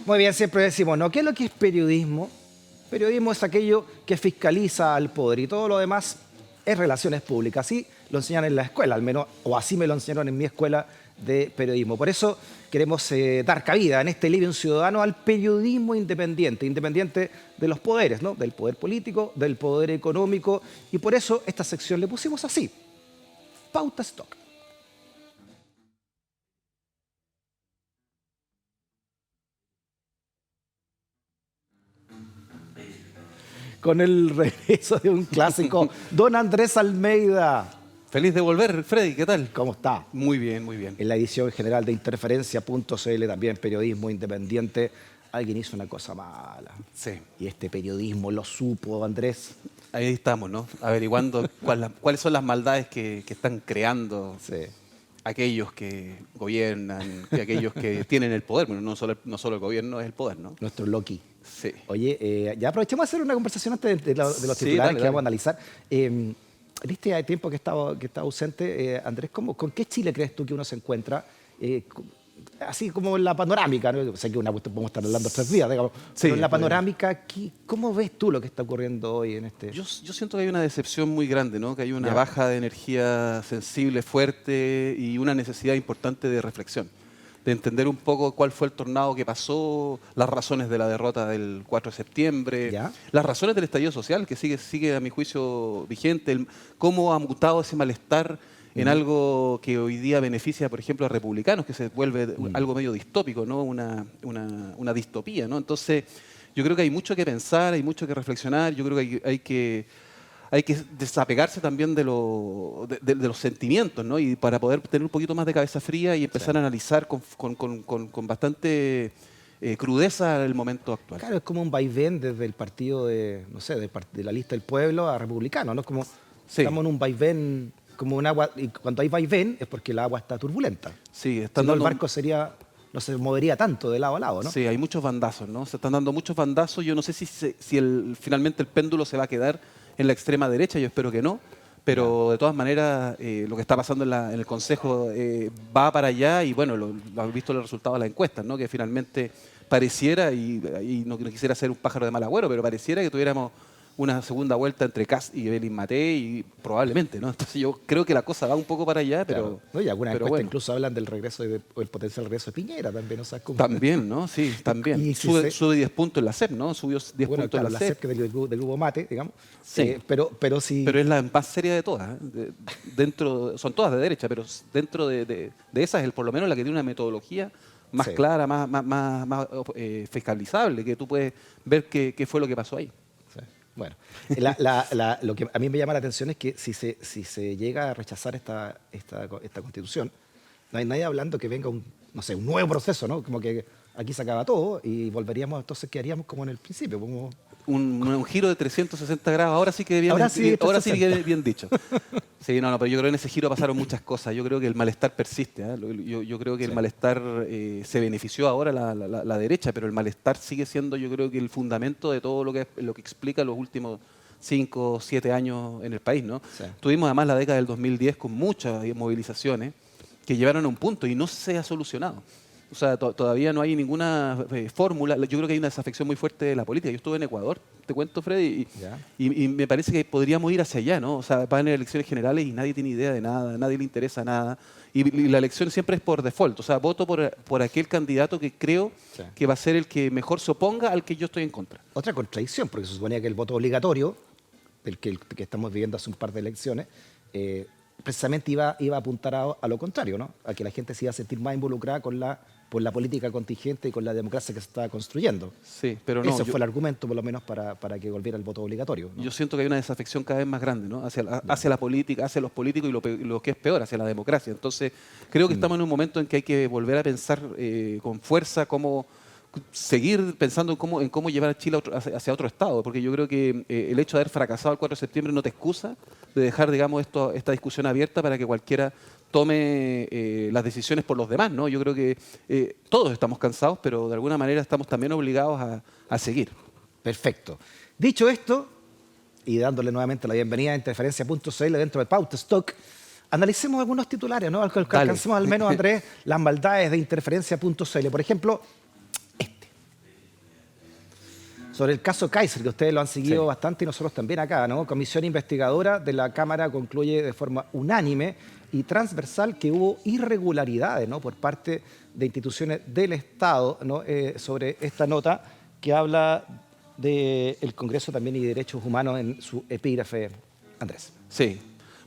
Muy bien, siempre decimos, ¿no? ¿Qué es lo que es periodismo? Periodismo es aquello que fiscaliza al poder y todo lo demás es relaciones públicas. Así lo enseñan en la escuela, al menos, o así me lo enseñaron en mi escuela de periodismo. Por eso queremos dar cabida en este Living Ciudadano al periodismo independiente, independiente de los poderes, ¿no? Del poder político, del poder económico, y por eso esta sección le pusimos así, Pauta Stock. Con el regreso de un clásico, don Andrés Almeida. Feliz de volver, Freddy, ¿qué tal? ¿Cómo está? Muy bien, muy bien. En la edición general de Interferencia.cl, también periodismo independiente, alguien hizo una cosa mala. Sí. Y este periodismo lo supo, Andrés. Ahí estamos, ¿no? Averiguando cuáles son las maldades que están creando Sí. aquellos que gobiernan y aquellos que tienen el poder. Bueno, no solo el gobierno es el poder, ¿no? Nuestro Loki. Sí. Oye, ya aprovechemos de hacer una conversación antes de los Sí, titulares dale, que vamos a dale. analizar. En este tiempo que estaba ausente, Andrés, ¿con qué Chile crees tú que uno se encuentra? Así como en la panorámica, ¿no? Sé que podemos estar hablando 3 días, digamos, Sí, pero en la podemos. panorámica, ¿cómo ves tú lo que está ocurriendo hoy en este...? Yo siento que hay una decepción muy grande, ¿no? Que hay una Ya. baja de energía sensible, fuerte y una necesidad importante de reflexión, de entender un poco cuál fue el tornado que pasó, las razones de la derrota del 4 de septiembre, ¿Ya? las razones del estallido social, que sigue a mi juicio vigente, cómo ha mutado ese malestar en algo que hoy día beneficia, por ejemplo, a republicanos, que se vuelve algo medio distópico, ¿no? Una distopía, ¿no? Entonces, yo creo que hay mucho que pensar, hay mucho que reflexionar, yo creo que hay que desapegarse también de los sentimientos, ¿no? Y para poder tener un poquito más de cabeza fría y empezar a analizar con bastante crudeza el momento actual. Claro, es como un vaivén desde el partido de, no sé, de la lista del pueblo a republicano, ¿no? Es como, Sí. estamos en un vaivén, como un agua, y cuando hay vaivén es porque el agua está turbulenta. Sí, Si están no, el dando, barco no se movería tanto de lado a lado, ¿no? sí, hay muchos bandazos, ¿no? Se están dando muchos bandazos. Yo no sé si finalmente el péndulo se va a quedar en la extrema derecha, yo espero que no. Pero de todas maneras, lo que está pasando en el Consejo va para allá y bueno, lo han visto los resultados de las encuestas, ¿no? Que finalmente pareciera, y no quisiera ser un pájaro de mal agüero, pero pareciera que tuviéramos una segunda vuelta entre Kast y Belín Matei, y probablemente, ¿no? Entonces yo creo que la cosa va un poco para allá, Claro. pero, ¿No? Y algunas pero encuestas bueno. incluso hablan del regreso, o el potencial regreso de Piñera también, o sea, como... También, ¿no? Sí, también. Y si Sube 10 puntos en la SEP, ¿no? Subió 10 Bueno, puntos claro, en la la SEP. CEP del grupo Mate, digamos. Sí. Pero si... Pero es la más seria de todas. ¿Eh? Son todas de derecha, pero dentro de esas es por lo menos la que tiene una metodología más Sí. clara, más fiscalizable, que tú puedes ver qué fue lo que pasó ahí. Sí. Bueno, lo que a mí me llama la atención es que si se llega a rechazar esta constitución, no hay nadie hablando que venga no sé, un nuevo proceso, ¿no? Como que aquí se acaba todo y volveríamos, entonces quedaríamos como en el principio, como... Un giro de 360 grados, ahora sí que bien, Ahora sí, ahora sí 360. que bien dicho. Sí, no, pero yo creo que en ese giro pasaron muchas cosas. Yo creo que el malestar persiste. ¿Eh? Yo creo que el Sí. malestar se benefició ahora la derecha, pero el malestar sigue siendo, yo creo que el fundamento de todo lo que explica los últimos 5 o 7 años en el país, ¿no? Sí. Tuvimos además la década del 2010 con muchas movilizaciones que llevaron a un punto y no se ha solucionado. O sea, todavía no hay ninguna fórmula. Yo creo que hay una desafección muy fuerte de la política. Yo estuve en Ecuador, te cuento, Freddy, Ya. y me parece que podríamos ir hacia allá, ¿no? O sea, van a elecciones generales y nadie tiene idea de nada, nadie le interesa nada. Y la elección siempre es por default. O sea, voto por aquel candidato que creo Sí. que va a ser el que mejor se oponga al que yo estoy en contra. Otra contradicción, porque se suponía que el voto obligatorio, el que estamos viviendo hace un par de elecciones, precisamente iba a apuntar a lo contrario, ¿no? A que la gente se iba a sentir más involucrada por la política contingente y con la democracia que se estaba construyendo. Sí, pero no. Ese fue el argumento, por lo menos, para que volviera el voto obligatorio, ¿no? Yo siento que hay una desafección cada vez más grande, ¿no? Hacia la política, hacia los políticos y lo que es peor, hacia la democracia. Entonces, creo que estamos en un momento en que hay que volver a pensar con fuerza cómo seguir pensando en cómo llevar a Chile hacia otro estado, porque yo creo que el hecho de haber fracasado el 4 de septiembre no te excusa de dejar, digamos, esta discusión abierta para que cualquiera tome las decisiones por los demás, ¿no? Yo creo que todos estamos cansados, pero de alguna manera estamos también obligados a seguir. Perfecto. Dicho esto, y dándole nuevamente la bienvenida a Interferencia.cl dentro de Pauta Stock, analicemos algunos titulares, ¿no? Alcancemos al menos, Andrés, las maldades de Interferencia.cl. Por ejemplo, Sobre el caso Kaiser, que ustedes lo han seguido Sí. bastante y nosotros también acá, ¿no? Comisión investigadora de la Cámara concluye de forma unánime y transversal que hubo irregularidades, ¿no? Por parte de instituciones del Estado, ¿no? Sobre esta nota que habla del Congreso también y Derechos Humanos en su epígrafe. Andrés, Sí.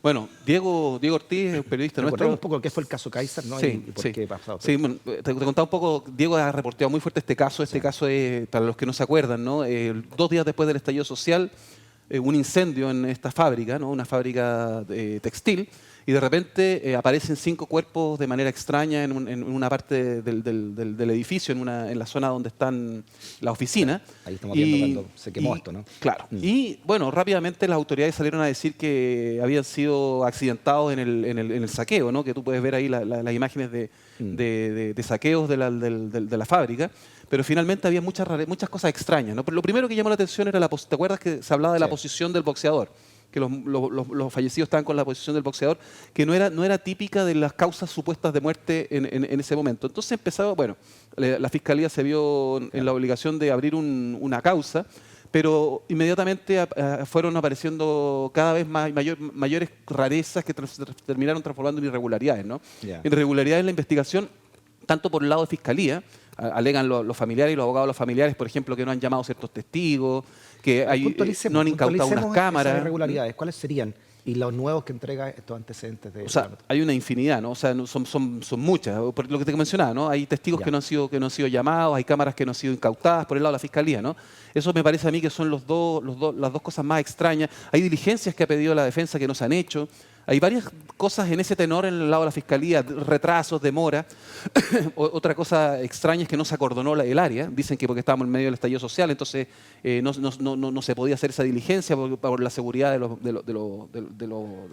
Bueno, Diego Ortiz, periodista recordemos nuestro. un poco qué fue el caso Kaiser, ¿no? Sí, Y por sí. qué pasó. Sí, bueno, te contaba un poco, Diego ha reporteado muy fuerte este caso. Este Sí. caso es, para los que no se acuerdan, ¿no? 2 días después del estallido social, un incendio en esta fábrica, ¿no? Una fábrica textil, y de repente aparecen 5 cuerpos de manera extraña en una parte del edificio, en la zona donde están la oficina. Ahí estamos viendo cuando se quemó esto, ¿no? Claro. Y bueno, rápidamente las autoridades salieron a decir que habían sido accidentados en el saqueo, ¿no? Que tú puedes ver ahí las imágenes de saqueos de la fábrica. Pero finalmente había muchas cosas extrañas, ¿no? Pero lo primero que llamó la atención era ¿te acuerdas que se hablaba de la Sí. posición del boxeador? Que los fallecidos estaban con la posición del boxeador, que no era típica de las causas supuestas de muerte en ese momento. Entonces empezaba, bueno, la Fiscalía se vio en la obligación de abrir una causa, pero inmediatamente fueron apareciendo cada vez mayores rarezas que terminaron transformando en irregularidades, ¿no? Ya. Irregularidades en la investigación, tanto por el lado de Fiscalía, alegan los familiares y los abogados de los familiares, por ejemplo, que no han llamado ciertos testigos, que no han incautado unas cámaras. Esas irregularidades, ¿cuáles serían? Y los nuevos que entrega estos antecedentes de O sea, la nota. hay una infinidad, ¿no? O sea, son muchas. Por lo que te mencionaba, ¿no? Hay testigos Ya. que no han sido llamados, hay cámaras que no han sido incautadas por el lado de la Fiscalía, ¿no? Eso me parece a mí que son las dos cosas más extrañas. Hay diligencias que ha pedido la defensa que no se han hecho. Hay varias cosas en ese tenor en el lado de la Fiscalía, retrasos, demora. Otra cosa extraña es que no se acordonó el área. Dicen que porque estábamos en medio del estallido social, entonces no se podía hacer esa diligencia por la seguridad de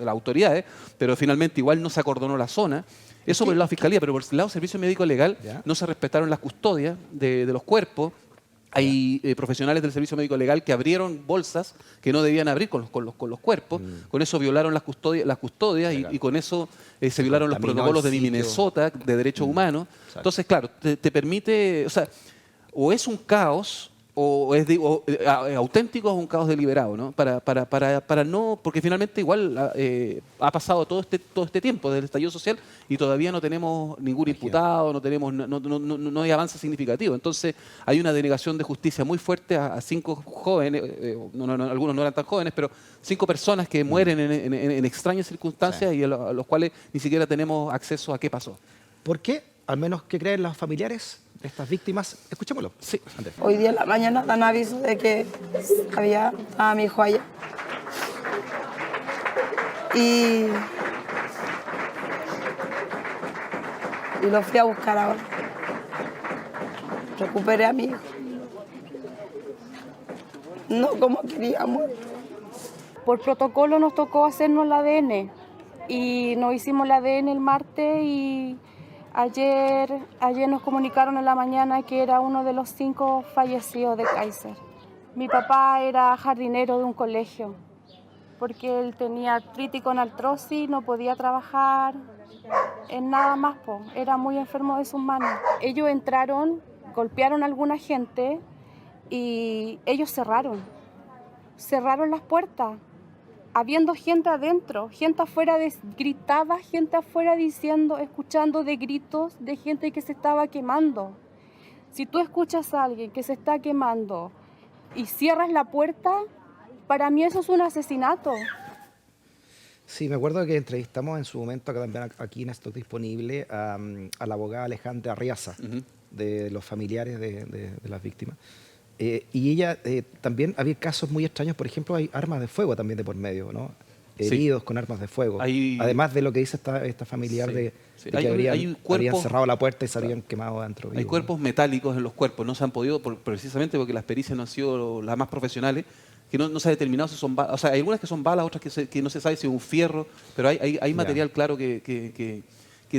las autoridades, pero finalmente igual no se acordonó la zona. Eso por el lado de Fiscalía, pero por el lado del Servicio Médico Legal Ya. no se respetaron las custodias de los cuerpos. Hay profesionales del Servicio Médico Legal que abrieron bolsas que no debían abrir con los cuerpos. Con eso violaron las custodias Legal. y con eso se violaron los contaminó protocolos el de sitio. Minnesota de derechos humanos. Exacto. Entonces, claro, te permite, o sea, o es un caos o es auténtico o es un caos deliberado, ¿no? Para no, porque finalmente igual ha pasado todo este tiempo del estallido social y todavía no tenemos ningún imputado, no hay avance significativo. Entonces hay una denegación de justicia muy fuerte a 5 jóvenes, algunos no eran tan jóvenes, pero 5 personas que mueren en extrañas circunstancias Sí. y a los cuales ni siquiera tenemos acceso a qué pasó. ¿Por qué? Al menos, ¿qué creen los familiares de estas víctimas? Escuchémoslo. Sí. Andrés. Hoy día en la mañana dan aviso de que estaba mi hijo allá. Y lo fui a buscar ahora. Recuperé a mi hijo. No como queríamos. Por protocolo nos tocó hacernos el ADN y nos hicimos el ADN el martes y ayer nos comunicaron en la mañana que era uno de los 5 fallecidos de Kaiser. Mi papá era jardinero de un colegio porque él tenía artritis con artrosis, no podía trabajar en nada más, era muy enfermo de sus manos. Ellos entraron, golpearon a alguna gente y ellos cerraron las puertas. Habiendo gente adentro, gente afuera gritaba, gente afuera diciendo, escuchando de gritos de gente que se estaba quemando. Si tú escuchas a alguien que se está quemando y cierras la puerta, para mí eso es un asesinato. Sí, me acuerdo que entrevistamos en su momento, acá también aquí en Stock Disponible, a la abogada Alejandra Arriaza, de los familiares de las víctimas. Y ella también había casos muy extraños, por ejemplo, hay armas de fuego también de por medio, ¿no? Sí. Heridos con armas de fuego. Además de lo que dice esta familiar Sí, de sí. que Hay habrían cuerpos, cerrado la puerta y se habrían quemado adentro. hay vivos, cuerpos metálicos en los cuerpos, no se han podido, precisamente porque las pericias no han sido las más profesionales, que no se ha determinado si son balas. O sea, hay algunas que son balas, otras que no se sabe si es un fierro, pero hay material claro que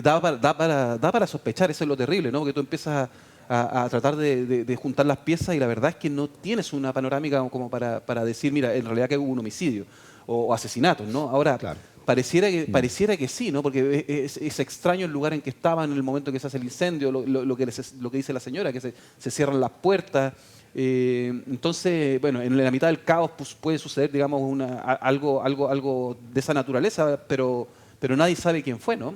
da para sospechar. Eso es lo terrible, ¿no? Que tú empiezas a tratar de juntar las piezas y la verdad es que no tienes una panorámica como para decir, mira, en realidad que hubo un homicidio o asesinatos, ¿no? Ahora, Claro. pareciera que sí, ¿no? Porque es extraño el lugar en que estaban en el momento que se hace el incendio, lo que dice la señora, que se cierran las puertas. Entonces, bueno, en la mitad del caos pues, puede suceder, digamos, algo de esa naturaleza, pero nadie sabe quién fue, ¿no?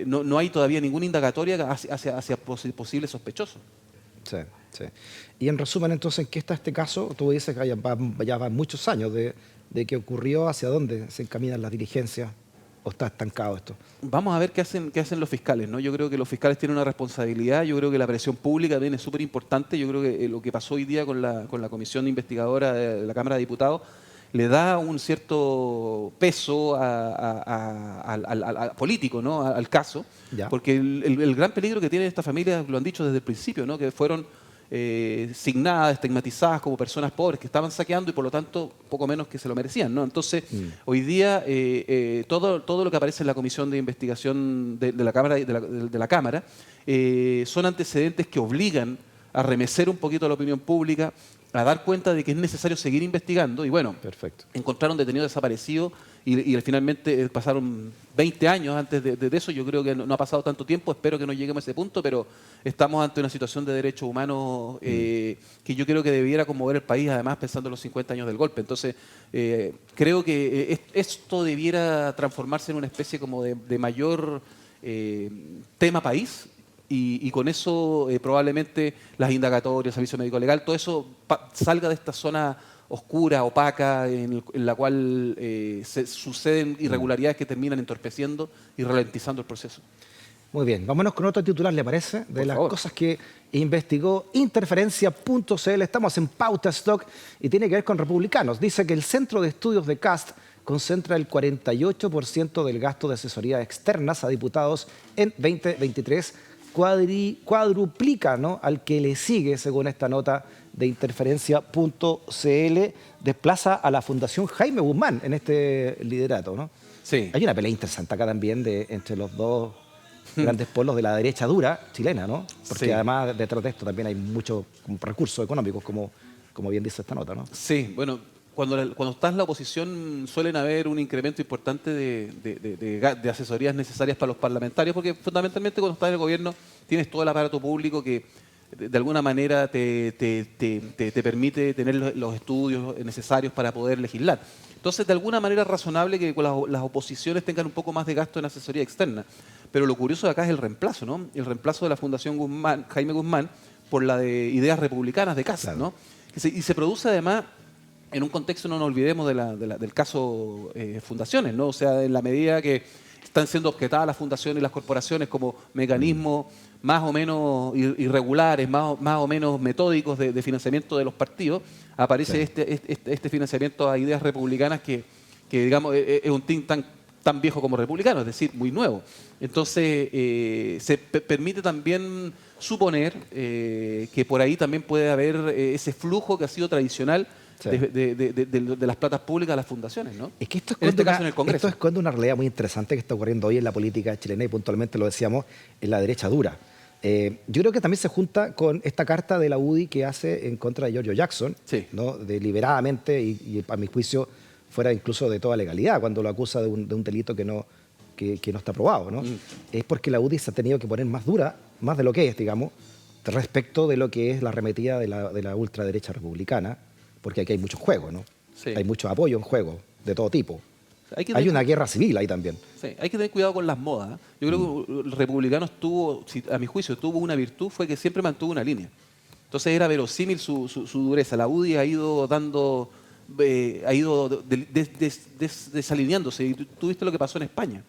No hay todavía ninguna indagatoria hacia posibles sospechosos. Sí, sí. Y en resumen, entonces, ¿en qué está este caso? Tú dices que ya van muchos años de que ocurrió, ¿hacia dónde se encaminan las diligencias? ¿O está estancado esto? Vamos a ver qué hacen los fiscales, ¿no? Yo creo que los fiscales tienen una responsabilidad, yo creo que la presión pública también es súper importante, yo creo que lo que pasó hoy día con la comisión investigadora de la Cámara de Diputados le da un cierto peso al político, ¿no? Al caso, Ya. porque el gran peligro que tienen estas familias, lo han dicho desde el principio, ¿no? Que fueron signadas, estigmatizadas como personas pobres que estaban saqueando y por lo tanto poco menos que se lo merecían, ¿no? Entonces, hoy día todo lo que aparece en la comisión de investigación de la Cámara, de la Cámara son antecedentes que obligan a remecer un poquito a la opinión pública, a dar cuenta de que es necesario seguir investigando y bueno, Perfecto. encontraron detenidos desaparecidos y finalmente pasaron 20 años antes de eso. Yo creo que no ha pasado tanto tiempo, espero que no lleguemos a ese punto, pero estamos ante una situación de derechos humanos que yo creo que debiera conmover el país, además pensando en los 50 años del golpe. Entonces, creo que esto debiera transformarse en una especie como de mayor tema país. Y con eso probablemente las indagatorias, servicio médico legal, todo eso salga de esta zona oscura, opaca, en la cual se suceden irregularidades que terminan entorpeciendo y ralentizando el proceso. Muy bien, vámonos con otro titular, ¿le parece? De Por las favor. cosas que investigó Interferencia.cl. Estamos en Pauta Stock y tiene que ver con republicanos. Dice que el Centro de Estudios de Cast concentra el 48% del gasto de asesorías externas a diputados en 2023, cuadruplica, ¿no?, al que le sigue, según esta nota de Interferencia.cl, desplaza a la Fundación Jaime Guzmán en este liderato, ¿no? Sí. Hay una pelea interesante acá también entre los dos grandes polos de la derecha dura chilena, ¿no? Porque Sí. además detrás de esto también hay muchos recursos económicos, como bien dice esta nota, ¿no? Sí, bueno, cuando estás en la oposición suelen haber un incremento importante de asesorías necesarias para los parlamentarios, porque fundamentalmente cuando estás en el gobierno tienes todo el aparato público que de alguna manera te permite tener los estudios necesarios para poder legislar. Entonces, de alguna manera es razonable que las oposiciones tengan un poco más de gasto en asesoría externa. Pero lo curioso de acá es el reemplazo, ¿no? El reemplazo de la Fundación Jaime Guzmán por la de Ideas Republicanas de Casa, Claro. ¿no? Y se produce además en un contexto, no nos olvidemos del caso fundaciones, ¿no? O sea, en la medida que están siendo objetadas las fundaciones y las corporaciones como mecanismos más o menos irregulares, más o menos metódicos de financiamiento de los partidos, aparece este financiamiento a Ideas Republicanas que digamos, es un think tank tan viejo como republicano, es decir, muy nuevo. Entonces, se permite también suponer que por ahí también puede haber ese flujo que ha sido tradicional de las platas públicas a las fundaciones, ¿no? Es que esto en este caso en el Congreso. Esto esconde una realidad muy interesante que está ocurriendo hoy en la política chilena y puntualmente lo decíamos en la derecha dura. Yo creo que también se junta con esta carta de la UDI que hace en contra de Giorgio Jackson, Sí. ¿no? Deliberadamente y a mi juicio fuera incluso de toda legalidad cuando lo acusa de un delito que no está probado, ¿no? Es porque la UDI se ha tenido que poner más dura, más de lo que es, digamos, respecto de lo que es la arremetida de la ultraderecha republicana, porque aquí hay mucho juego, ¿no? Sí. Hay mucho apoyo en juego, de todo tipo. Hay que Hay tener- una guerra civil ahí también. Sí, hay que tener cuidado con las modas. Yo creo que el republicano a mi juicio, tuvo una virtud, fue que siempre mantuvo una línea. Entonces era verosímil su dureza. La UDI ha ido desalineándose. Y tú viste lo que pasó en España,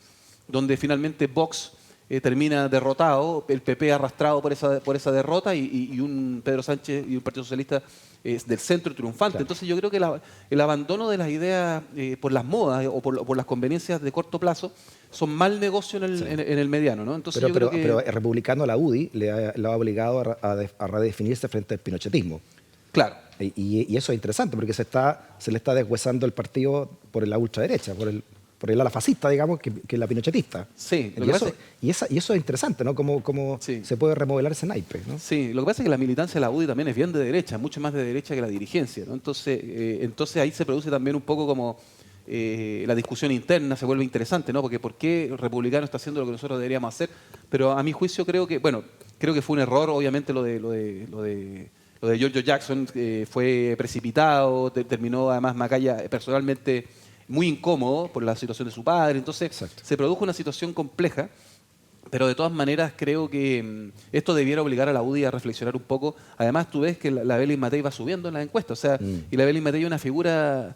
donde finalmente Vox termina derrotado, el PP arrastrado por esa derrota y un Pedro Sánchez y un Partido Socialista del centro triunfante. Claro. Entonces yo creo que el abandono de las ideas por las modas o por las conveniencias de corto plazo son mal negocio en el mediano, ¿no? Entonces yo creo que... Pero el republicano, la UDI, lo ha obligado a redefinirse frente al pinochetismo. Claro. Y eso es interesante porque se le está deshuesando el partido por la ultraderecha, por el ala fascista, digamos, que es la pinochetista. Sí, lo Y que eso, pasa y eso es interesante, ¿no? Cómo Sí. se puede remodelar ese naipe, ¿no? Sí, lo que pasa es que la militancia de la UDI también es bien de derecha, mucho más de derecha que la dirigencia, ¿no? Entonces ahí se produce también un poco como la discusión interna se vuelve interesante, ¿no? Porque ¿por qué el republicano está haciendo lo que nosotros deberíamos hacer? Pero a mi juicio creo que fue un error, obviamente, lo de Lo de Giorgio Jackson fue precipitado, terminó además Macaya personalmente muy incómodo por la situación de su padre. Entonces Exacto. se produjo una situación compleja, pero de todas maneras creo que esto debiera obligar a la UDI a reflexionar un poco. Además tú ves que la Belén Matei va subiendo en las encuestas, o sea, y la Belén Matei es una figura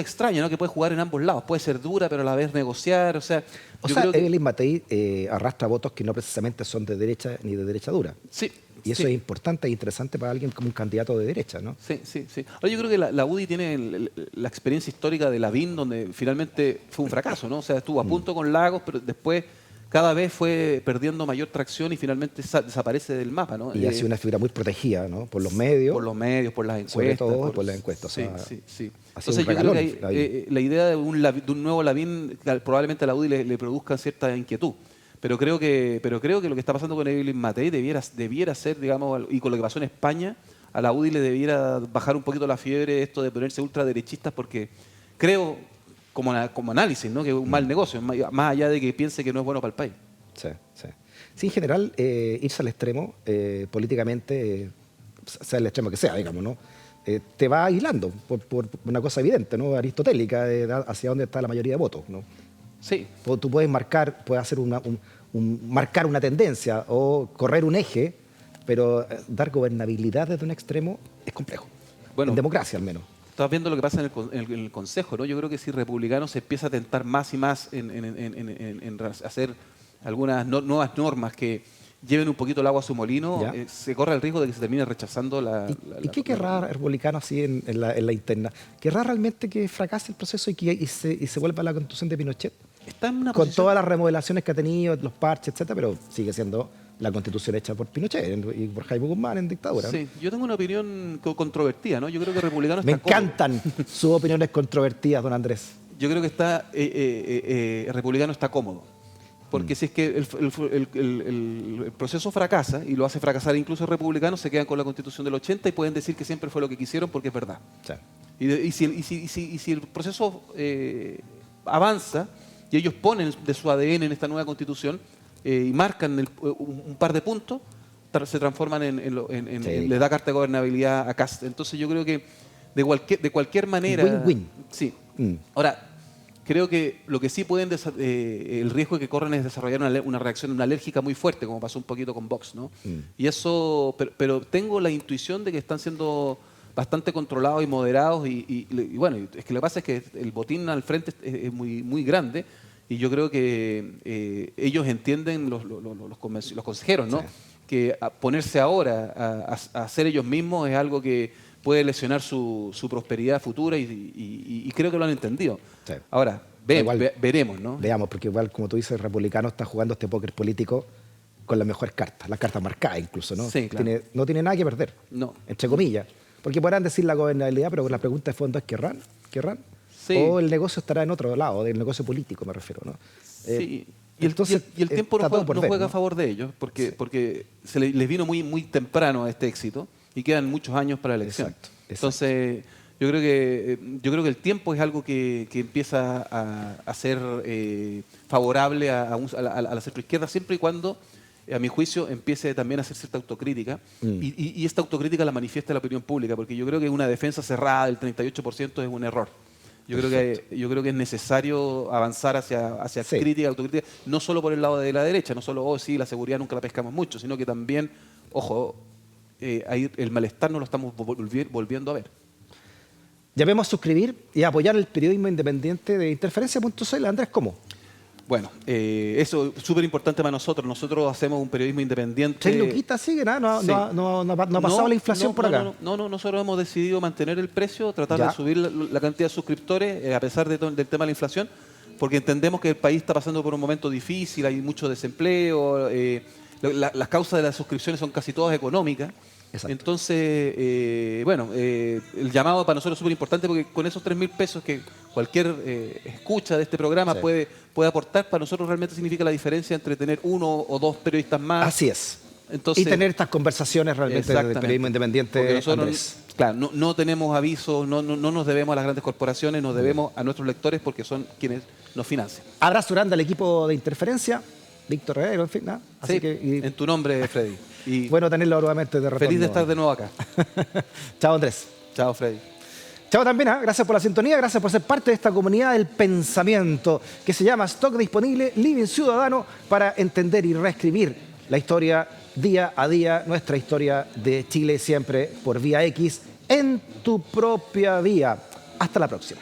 extraña, ¿no? Que puede jugar en ambos lados, puede ser dura, pero a la vez negociar, o sea... yo creo que... Evelyn Matei arrastra votos que no precisamente son de derecha ni de derecha dura. Sí. Y eso sí. es importante e interesante para alguien como un candidato de derecha, ¿no? Sí. Ahora yo creo que la UDI tiene la experiencia histórica de Lavín, donde finalmente fue un fracaso, ¿no? O sea, estuvo a punto con Lagos, pero después cada vez fue perdiendo mayor tracción y finalmente desaparece del mapa, ¿no? Y ha sido una figura muy protegida, ¿no? Por los medios. Por los medios, por las encuestas. Sobre todo por las encuestas. Sí, o sea, sí. ha sido Entonces un yo creo regalón que la idea de un nuevo Lavín probablemente a la UDI le produzca cierta inquietud. Pero creo que lo que está pasando con Evelyn Matei debiera ser, digamos, y con lo que pasó en España, a la UDI le debiera bajar un poquito la fiebre esto de ponerse ultraderechistas, porque creo, como análisis, ¿no? Que es un mal negocio, más allá de que piense que no es bueno para el país. Sí. Sí, en general, irse al extremo, políticamente, sea el extremo que sea, digamos, ¿no? Te va aislando por una cosa evidente, ¿no? Aristotélica, hacia dónde está la mayoría de votos, ¿no? Sí. Tú puedes hacer marcar una tendencia o correr un eje, pero dar gobernabilidad desde un extremo es complejo. Bueno, en democracia, al menos. Estás viendo lo que pasa en el Consejo, ¿no? Yo creo que si Republicanos se empieza a tentar más y más en hacer algunas nuevas normas que lleven un poquito el agua a su molino, se corre el riesgo de que se termine rechazando ¿Y qué querrá Republicano así en la interna? ¿Querrá realmente que fracase el proceso y se vuelva a la constitución de Pinochet? Está en una Con posición... todas las remodelaciones que ha tenido, los parches, etcétera, pero sigue siendo la constitución hecha por Pinochet y por Jaime Guzmán en dictadura. Sí, yo tengo una opinión controvertida, ¿no? Yo creo que Republicano Me está cómodo. encantan sus opiniones controvertidas, don Andrés. Yo creo que Republicano está cómodo. Porque si es que el proceso fracasa, y lo hace fracasar incluso Republicanos, se quedan con la Constitución del 80 y pueden decir que siempre fue lo que quisieron porque es verdad. Sí. Y si el proceso avanza y ellos ponen de su ADN en esta nueva Constitución y marcan un par de puntos, se transforman le da carta de gobernabilidad a Kast. Entonces yo creo que de cualquier manera... Win-win. Sí. Ahora, creo que lo que sí el riesgo que corren es desarrollar una reacción alérgica muy fuerte, como pasó un poquito con Vox, ¿no? Y eso, pero tengo la intuición de que están siendo bastante controlados y moderados y bueno, es que lo que pasa es que el botín al frente es muy, muy grande y yo creo que ellos entienden, los consejeros, ¿no? Sí. Que ponerse ahora a hacer ellos mismos es algo que puede lesionar su prosperidad futura y creo que lo han entendido. Sí. Ahora, veremos, ¿no? Veamos, porque igual, como tú dices, el republicano está jugando este póker político con las mejores cartas, las cartas marcadas incluso, ¿no? Sí, claro. No tiene nada que perder, no. Entre comillas. Porque podrán decir la gobernabilidad, pero la pregunta de fondo es ¿querrán? Sí. ¿O el negocio estará en otro lado, del negocio político me refiero, ¿no? Sí. Y el tiempo no juega a favor de ellos, porque se les vino muy, muy temprano este éxito y quedan muchos años para la elección. Exacto. Entonces, yo creo que el tiempo es algo que empieza a ser favorable a la centroizquierda, siempre y cuando, a mi juicio, empiece también a hacer cierta autocrítica y esta autocrítica la manifiesta la opinión pública, porque yo creo que una defensa cerrada del 38% es un error. Yo creo que es necesario avanzar hacia crítica, autocrítica, no solo por el lado de la derecha, no solo, sí, la seguridad nunca la pescamos mucho, sino que también, ojo, el malestar no lo estamos volviendo a ver. Llamemos a suscribir y a apoyar el periodismo independiente de Interferencia.cl. Andrés, ¿cómo? Bueno, eso es súper importante para nosotros. Nosotros hacemos un periodismo independiente. ¿6 luquitas siguen? No ha pasado la inflación por acá. No, nosotros hemos decidido mantener el precio, tratar de subir la cantidad de suscriptores a pesar del tema de la inflación, porque entendemos que el país está pasando por un momento difícil, hay mucho desempleo, las causas de las suscripciones son casi todas económicas. Exacto. Entonces, el llamado para nosotros es súper importante porque con esos 3.000 pesos que cualquier escucha de este programa puede aportar, para nosotros realmente significa la diferencia entre tener 1 o 2 periodistas más. Así es. Entonces, y tener estas conversaciones realmente del periodismo independiente. Porque nosotros, claro, no tenemos avisos, no nos debemos a las grandes corporaciones, nos debemos a nuestros lectores porque son quienes nos financian. Abrazo grande al equipo de Interferencia. Víctor Herrero, en fin, nada. Así Sí, que, en tu nombre, Freddy. Y bueno tenerlo nuevamente de retorno. feliz de estar de nuevo acá. Chao, Andrés. Chao, Freddy. Chao también, gracias por la sintonía, gracias por ser parte de esta comunidad del pensamiento que se llama Stock Disponible, Living Ciudadano, para entender y reescribir la historia día a día, nuestra historia de Chile siempre por Vía X, en tu propia vía. Hasta la próxima.